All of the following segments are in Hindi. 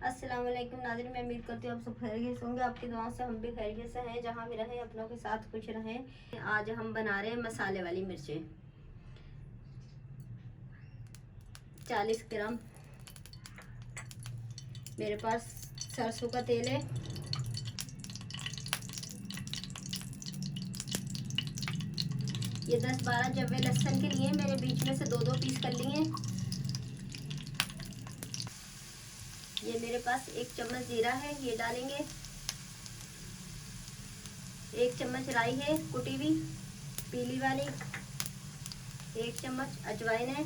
अस्सलाम वालेकुम नाज़रीन, मैं उम्मीद करती हूँ आप सब खैरियत से होंगे। आपकी दुआओं से हम भी खैरियत से हैं। जहाँ भी रहें अपनों के साथ खुश रहें। आज हम बना रहे हैं मसाले वाली मिर्चें। 40 ग्राम मेरे पास सरसों का तेल है। ये 10-12 जवे लहसुन के लिए मैंने बीच में से दो पीस कर लिए हैं। ये मेरे पास 1 चम्मच जीरा है, ये डालेंगे। 1 चम्मच राई है कुटी हुई पीली वाली। 1 चम्मच अजवाइन है।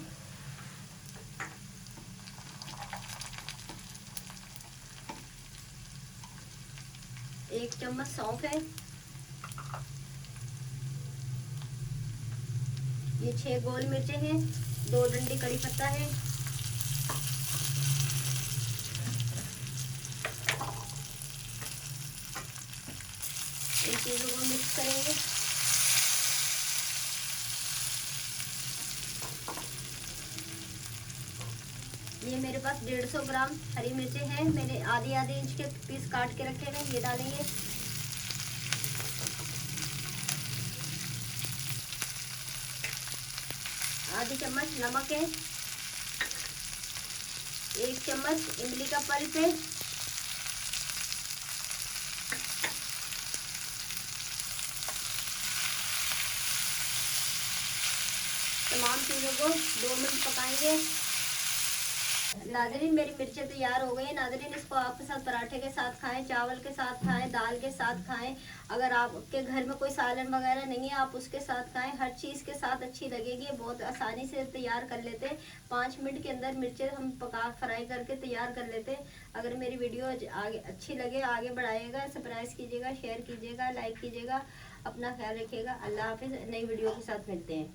1 चम्मच सौंफ है। ये 6 गोल मिर्चें हैं। 2 डंडी कड़ी पत्ता है। इन चीज़ों को मिक्स करेंगे। ये मेरे पास 150 ग्राम हरी मिर्चें हैं। मैंने आधी आधी इंच के पीस काट के रखे हैं, ये डालेंगे। आधी चम्मच नमक है। 1 चम्मच इमली का पल्प है। तमाम चीज़ों को 2 मिनट पकाएंगे। नाज़रीन मेरी मिर्चें तैयार हो गई हैं। नाज़रीन इसको आपके साथ पराठे के साथ खाएं, चावल के साथ खाएं, दाल के साथ खाएं। अगर आपके घर में कोई सालन वगैरह नहीं है आप उसके साथ खाएं, हर चीज़ के साथ अच्छी लगेगी। बहुत आसानी से तैयार कर लेते हैं। 5 मिनट के अंदर मिर्चें हम फ्राई करके तैयार कर लेते हैं। अगर मेरी वीडियो आगे अच्छी लगे आगे बढ़ाइएगा, सब्सक्राइब कीजिएगा, शेयर कीजिएगा, लाइक कीजिएगा। अपना ख्याल रखिएगा। अल्लाह हाफिज़। नई वीडियो के साथ मिलते हैं।